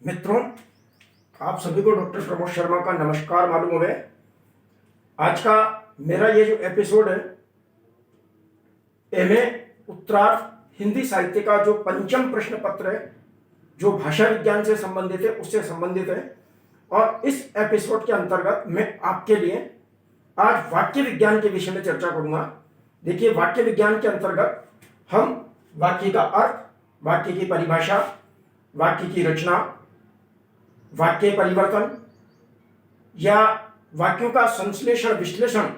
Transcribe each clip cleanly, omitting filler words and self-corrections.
मित्रों, आप सभी को डॉक्टर प्रमोद शर्मा का नमस्कार मालूम है। आज का मेरा ये जो एपिसोड है, एमए उत्तरार्ध हिंदी साहित्य का जो पंचम प्रश्न पत्र है, जो भाषा विज्ञान से संबंधित है, उससे संबंधित है। और इस एपिसोड के अंतर्गत मैं आपके लिए आज वाक्य विज्ञान के विषय में चर्चा करूंगा। देखिए, वाक्य विज्ञान के अंतर्गत हम वाक्य का अर्थ, वाक्य की परिभाषा, वाक्य की रचना, वाक्य परिवर्तन या वाक्यों का संश्लेषण, विश्लेषण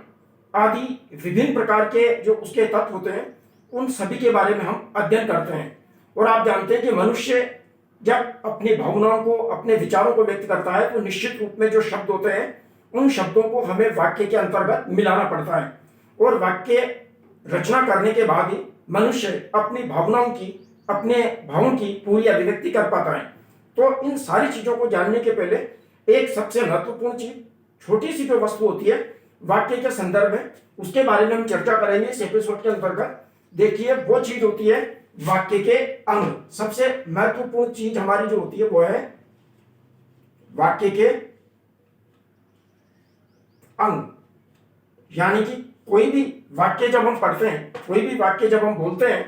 आदि विभिन्न प्रकार के जो उसके तत्व होते हैं, उन सभी के बारे में हम अध्ययन करते हैं। और आप जानते हैं कि मनुष्य जब अपनी भावनाओं को, अपने विचारों को व्यक्त करता है तो निश्चित रूप में जो शब्द होते हैं, उन शब्दों को हमें वाक्य के अंतर्गत मिलाना पड़ता है। और वाक्य रचना करने के बाद ही मनुष्य अपनी भावनाओं की, अपने भावों की पूरी अभिव्यक्ति कर पाता है। तो इन सारी चीजों को जानने के पहले एक सबसे महत्वपूर्ण चीज, छोटी सी जो वस्तु होती है वाक्य के संदर्भ में, उसके बारे में हम चर्चा करेंगे इस एपिसोड के अंतर्गत। देखिए, वो चीज होती है वाक्य के अंग। सबसे महत्वपूर्ण चीज हमारी जो होती है वो है वाक्य के अंग। यानी कि कोई भी वाक्य जब हम पढ़ते हैं, कोई भी वाक्य जब हम बोलते हैं,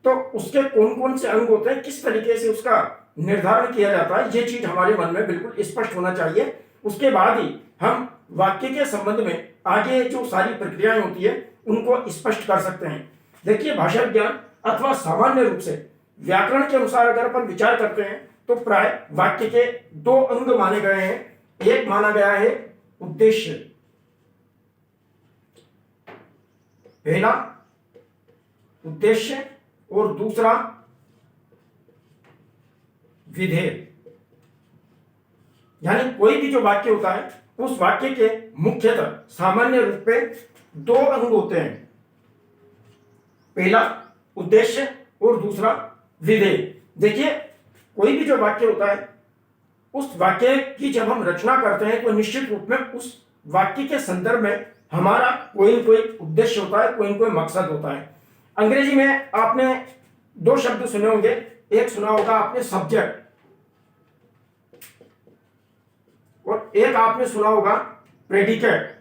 तो उसके कौन कौन से अंग होते हैं, किस तरीके से उसका निर्धारण किया जाता है, ये चीज हमारे मन में बिल्कुल स्पष्ट होना चाहिए। उसके बाद ही हम वाक्य के संबंध में आगे जो सारी प्रक्रियाएं होती है उनको स्पष्ट कर सकते हैं। देखिए, भाषा विज्ञान अथवा सामान्य रूप से व्याकरण के अनुसार अगर अपन विचार करते हैं तो प्राय वाक्य के दो अंग माने गए हैं। एक माना गया है उद्देश्य, पहला उद्देश्य, और दूसरा विधेय। यानी कोई भी जो वाक्य होता है, उस वाक्य के मुख्यतः सामान्य रूप में दो अंग होते हैं, पहला उद्देश्य और दूसरा विधेय। देखिए, कोई भी जो वाक्य होता है, उस वाक्य की जब हम रचना करते हैं तो निश्चित रूप में उस वाक्य के संदर्भ में हमारा कोई न कोई उद्देश्य होता है, कोई न कोई मकसद होता है। अंग्रेजी में आपने दो शब्द सुने होंगे। एक सुना होगा आपने सब्जेक्ट, और एक आपने सुना होगा प्रेडिकेट।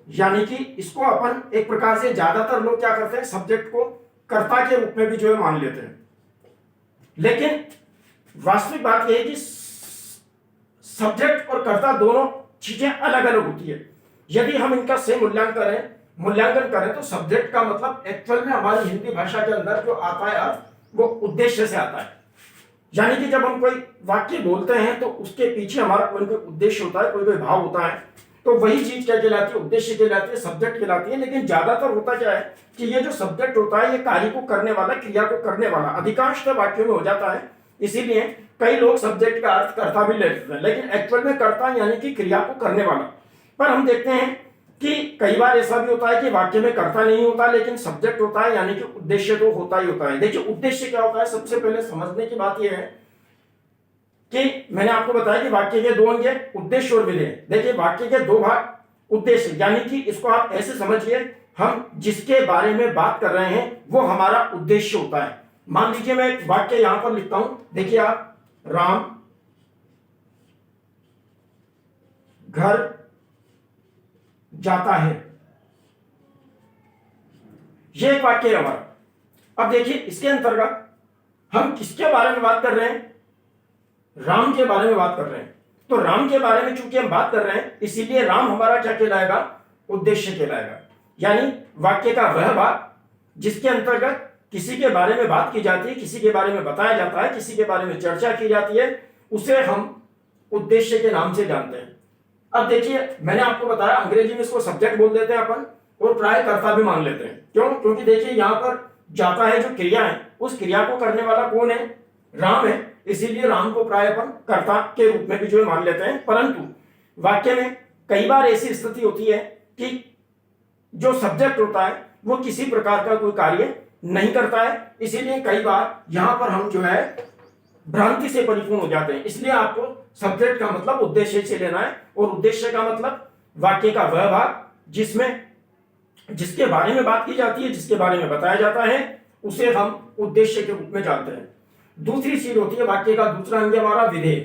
यानी कि इसको अपन एक प्रकार से ज्यादातर लोग क्या करते हैं, सब्जेक्ट को कर्ता के रूप में भी जो है मान लेते हैं। लेकिन वास्तविक बात यह है कि सब्जेक्ट और कर्ता दोनों चीजें अलग अलग होती है। यदि हम इनका सही मूल्यांकन करें तो सब्जेक्ट का मतलब एक्चुअल में हमारी हिंदी भाषा के अंदर जो आता है अर्थ, वो उद्देश्य से आता है। यानी कि जब हम कोई वाक्य बोलते हैं तो उसके पीछे हमारा कोई कोई उद्देश्य होता है, कोई कोई भाव होता है। तो वही चीज क्या कहलाती है, उद्देश्य कहलाती है, सब्जेक्ट कहलाती है। लेकिन ज्यादातर होता क्या है कि ये जो सब्जेक्ट होता है, ये कार्य को करने वाला, क्रिया को करने वाला अधिकांशतः वाक्यों में हो जाता है। इसीलिए कई लोग सब्जेक्ट का अर्थ कर्ता भी ले लेते हैं, लेकिन एक्चुअल में कर्ता यानी कि क्रिया को करने वाला। पर हम देखते हैं कि कई बार ऐसा भी होता है कि वाक्य में कर्ता नहीं होता, लेकिन सब्जेक्ट होता है, यानी कि उद्देश्य तो होता ही होता है। देखिए, उद्देश्य क्या होता है, सबसे पहले समझने की बात यह है कि मैंने आपको बताया कि वाक्य के दो अंग हैं, उद्देश्य और विधेय। देखिए, वाक्य के दो भाग, उद्देश्य, यानी कि इसको आप ऐसे समझिए, हम जिसके बारे में बात कर रहे हैं वो हमारा उद्देश्य होता है। मान लीजिए मैं एक वाक्य यहां पर लिखता हूं। देखिए आप, राम घर जाता है, यह एक वाक्य है हमारा। अब देखिए, इसके अंतर्गत हम किसके बारे में बात कर रहे हैं, राम के बारे में बात कर रहे हैं। तो राम के बारे में चूंकि हम बात कर रहे हैं, इसीलिए राम हमारा क्या कहलाएगा, उद्देश्य कहलाएगा। यानी वाक्य का वह भाग जिसके अंतर्गत किसी के बारे में बात की जाती है, किसी के बारे में बताया जाता है, किसी के बारे में चर्चा की जाती है, उसे हम उद्देश्य के नाम से जानते हैं। अब देखिए, मैंने आपको बताया अंग्रेजी में इसको सब्जेक्ट बोल देते हैं अपन, और प्राय कर्ता भी मान लेते हैं। क्यों? क्योंकि देखिए, यहां पर जाता है जो क्रिया है, उस क्रिया को करने वाला कौन है, राम है। इसीलिए राम को प्राय अपन कर्ता के रूप में भी जो है मान लेते हैं। परंतु वाक्य में कई बार ऐसी स्थिति होती है कि जो सब्जेक्ट होता है वो किसी प्रकार का कोई कार्य नहीं करता है। इसीलिए कई बार यहां पर हम जो है भ्रांति से परिपूर्ण हो जाते हैं। इसलिए आपको सब्जेक्ट का मतलब उद्देश्य से लेना है, और उद्देश्य का मतलब वाक्य का वह भाग जिसमें जिसके बारे में बात की जाती है, जिसके बारे में बताया जाता है, उसे हम उद्देश्य के रूप में जानते हैं। दूसरी चीज होती है वाक्य का दूसरा अंग हमारा विधेय।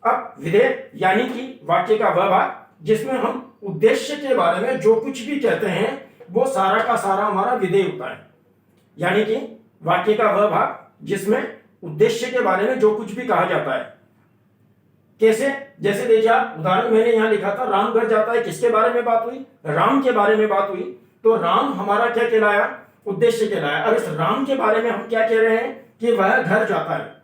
अब विधेय यानी कि वाक्य का वह भाग जिसमें हम उद्देश्य के बारे में जो कुछ भी कहते हैं वो सारा का सारा हमारा विधेय होता है। यानी कि वाक्य का वह भाग जिसमें उद्देश्य के बारे में जो कुछ भी कहा जाता है। कैसे? जैसे देखिए आप उदाहरण मैंने यहां लिखा था, राम घर जाता है, किसके बारे में बात हुई? राम के बारे में बात हुई। तो राम हमारा क्या कहलाया? उद्देश्य कहलाया। अब इस राम के बारे में हम क्या कह रहे हैं कि वह घर जाता है,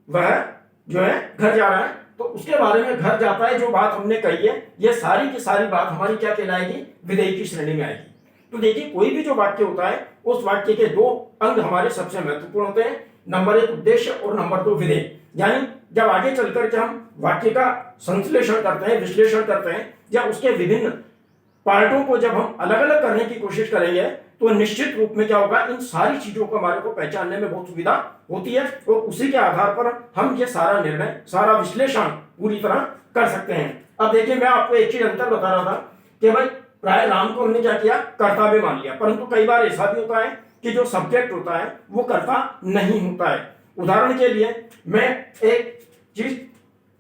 वह जो है घर जा रहा है, तो उसके बारे में घर जाता है जो बात हमने कही है, ये सारी की सारी बात हमारी क्या कहलाएगी? विधेय की श्रेणी में आएगी। तो देखिए कोई भी जो वाक्य होता है उस वाक्य के दो अंग हमारे सबसे महत्वपूर्ण होते हैं, नंबर 1 उद्देश्य और नंबर 2 विधेय। यानी जब आगे चलकर के हम वाक्य का संश्लेषण करते हैं, विश्लेषण करते हैं, या उसके विभिन्न पार्टों को जब हम अलग अलग करने की कोशिश करेंगे तो निश्चित रूप में क्या होगा, इन सारी चीजों को हमारे को पहचानने में बहुत सुविधा होती है और उसी के आधार पर हम ये सारा निर्णय, सारा विश्लेषण पूरी तरह कर सकते हैं। अब देखिए मैं आपको एक चीज अंतर बता रहा था कि भाई प्राय राम को हमने क्या किया? कर्ता भी मान लिया, परंतु कई बार ऐसा भी होता है कि जो सब्जेक्ट होता है वो कर्ता नहीं होता है। उदाहरण के लिए मैं एक चीज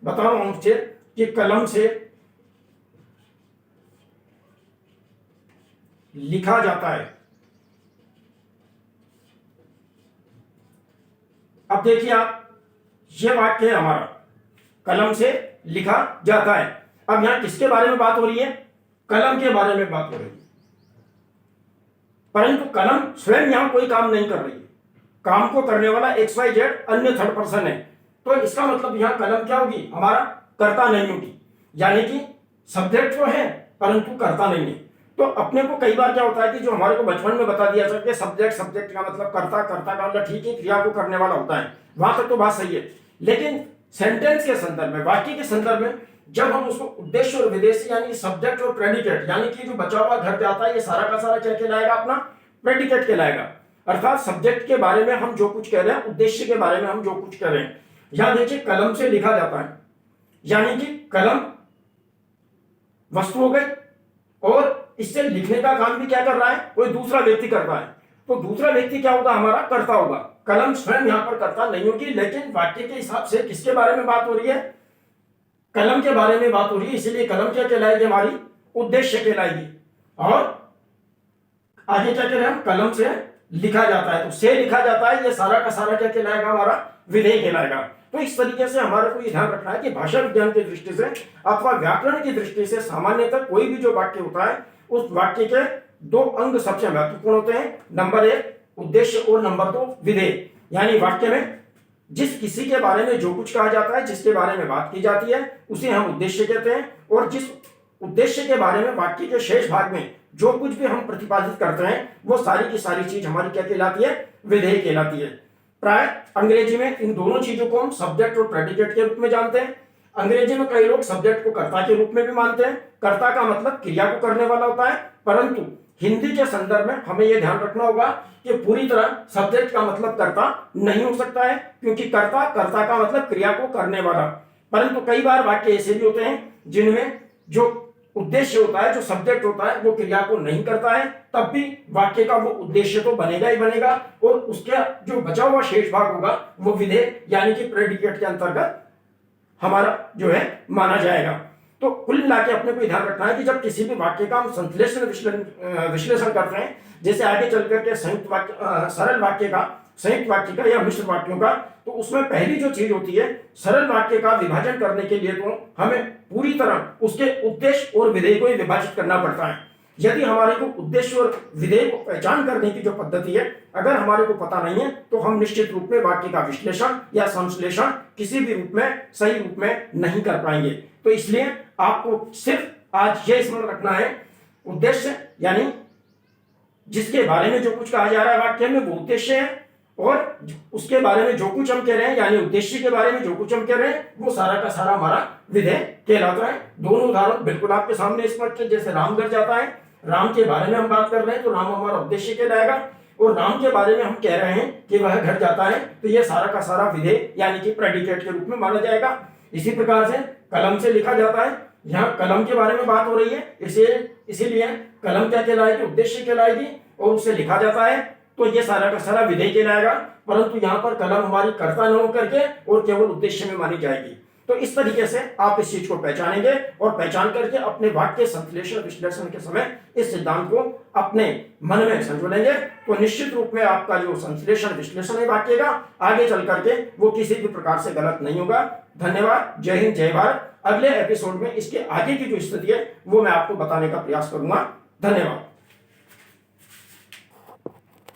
बता रहा हूं आपसे कि कलम से लिखा जाता है। अब देखिए आप, ये वाक्य है हमारा, कलम से लिखा जाता है। अब यहां किसके बारे में बात हो रही है? कलम के बारे में बात हो रही है, परंतु कलम स्वयं यहां कोई काम नहीं कर रही है। काम को करने वाला XYZ अन्य थर्ड पर्सन है। तो इसका मतलब यहां कलम क्या होगी? हमारा कर्ता नहीं होगी। यानी कि सब्जेक्ट तो है परंतु कर्ता नहीं है। तो अपने को कई बार क्या होता है कि जो हमारे को बचपन में बता दिया जाता है सब्जेक्ट, सब्जेक्ट का मतलब कर्ता, कर्ता का मतलब ठीक है क्रिया को करने वाला होता है, वहां तक तो बात सही है। लेकिन सेंटेंस के संदर्भ में, वाक्य के संदर्भ में जब हम उसको उद्देश्य और विदेशी यानी सब्जेक्ट और प्रेडिकेट, यानी कि जो बचा हुआ घर जाता है, ये सारा का सारा क्या कहलाएगा? अपना प्रेडिकेट कहलाएगा। अर्थात सब्जेक्ट के बारे में हम जो कुछ कह रहे हैं, उद्देश्य के बारे में हम जो कुछ कह रहे हैं। यहां देखिए कलम से लिखा जाता है, यानी कि कलम वस्तु हो गई और इससे लिखने का काम भी क्या कर रहा है? कोई दूसरा व्यक्ति कर रहा है। तो दूसरा व्यक्ति क्या होगा? हमारा कर्ता होगा। कलम स्वयं यहां पर कर्ता नहीं होगी, लेकिन वाक्य के हिसाब से किसके बारे में बात हो रही है? कलम के बारे में बात हो रही है, इसलिए कलम क्या कहलाएगी? हमारी उद्देश्य कहलाएगी। और आगे क्या कह रहे हैं हम? कलम से लिखा जाता है, तो से लिखा जाता है, ये सारा का सारा क्या कहलाएगा? हमारा विधेय कहलाएगा। तो इस तरीके से हमारे को यह ध्यान रखना है कि भाषा विज्ञान की दृष्टि से अथवा व्याकरण की दृष्टि से सामान्यतः कोई भी जो वाक्य होता है उस वाक्य के दो अंग सबसे महत्वपूर्ण होते हैं, नंबर 1 उद्देश्य और नंबर 2 विधेय। यानी वाक्य में जिस किसी के बारे में जो कुछ कहा जाता है, जिसके बारे में बात की जाती है, उसे हम उद्देश्य कहते हैं, और जिस उद्देश्य के बारे में वाक्य के शेष भाग में जो कुछ भी हम प्रतिपादित करते हैं वो सारी की सारी चीज हमारी क्या कहलाती है? विधेय कहलाती है। प्राय अंग्रेजी में इन दोनों चीजों को हम सब्जेक्ट और प्रेडिकेट के रूप में जानते हैं। अंग्रेजी में कई लोग सब्जेक्ट को कर्ता के रूप में भी मानते हैं, कर्ता का मतलब क्रिया को करने वाला होता है, परंतु हिंदी के संदर्भ में हमें यह ध्यान रखना होगा कि पूरी तरह सब्जेक्ट का मतलब कर्ता नहीं हो सकता है, क्योंकि कर्ता, कर्ता का मतलब क्रिया को करने वाला। परंतु कई बार वाक्य ऐसे भी होते हैं जिनमें जो उद्देश्य होता है, जो सब्जेक्ट होता है, वो क्रिया को नहीं करता है, तब भी वाक्य का वो उद्देश्य तो बनेगा ही बनेगा, और उसका जो बचा हुआ शेष भाग होगा वो विधेय यानी कि प्रेडिकेट के अंतर्गत हमारा जो है माना जाएगा। तो कुल मिला के अपने को ध्यान रखना है कि जब किसी भी वाक्य का हम संश्लेषण विश्लेषण करते हैं, जैसे आगे चल करके संयुक्त वाक्य, सरल वाक्य का, संयुक्त वाक्य का या मिश्र वाक्यों का, तो उसमें पहली जो चीज होती है, सरल वाक्य का विभाजन करने के लिए तो हमें पूरी तरह उसके उद्देश्य और विधेय को विभाजित करना पड़ता है। यदि हमारे को उद्देश्य और विधेय को पहचान करने की जो पद्धति है अगर हमारे को पता नहीं है, तो हम निश्चित रूप में वाक्य का विश्लेषण या संश्लेषण किसी भी रूप में, सही रूप में नहीं कर पाएंगे। तो इसलिए आपको सिर्फ आज यह स्मरण रखना है, उद्देश्य यानी जिसके बारे में जो कुछ कहा जा रहा है वाक्य में वो उद्देश्य है, और उसके बारे में जो कुछ हम कह रहे हैं यानी उद्देश्य के बारे में जो कुछ हम कह रहे हैं वो सारा का सारा हमारा विधेय कहलाता है। दोनों उदाहरण बिल्कुल आपके सामने स्पष्ट है। जैसे राम घर जाता है, राम के बारे में हम बात कर रहे हैं तो राम हमारा उद्देश्य कहलाएगा, और राम के बारे में हम कह रहे हैं कि वह घर जाता है तो यह सारा का सारा विधेय यानी कि प्रेडिकेट के रूप में माना जाएगा। इसी प्रकार से कलम से लिखा जाता है, यहाँ कलम के बारे में बात हो रही है, इसीलिए कलम क्या कहलाएगी? उद्देश्य कहलाएगी, और उसे लिखा जाता है तो ये सारा का सारा विधेय कहलाएगा, परंतु यहाँ पर कलम हमारी कर्ता न होकर के और केवल उद्देश्य में मानी जाएगी। तो इस तरीके से आप इस चीज को पहचानेंगे और पहचान करके अपने वाक्य संश्लेषण विश्लेषण के समय इस सिद्धांत को अपने मन में संजोलेंगे, तो निश्चित रूप में आपका जो संश्लेषण विश्लेषण है वाक्य का आगे चल करके वो किसी भी प्रकार से गलत नहीं होगा। धन्यवाद। जय हिंद, जय भारत। अगले एपिसोड में इसके आगे की जो स्थिति है वो मैं आपको बताने का प्रयास करूंगा। धन्यवाद।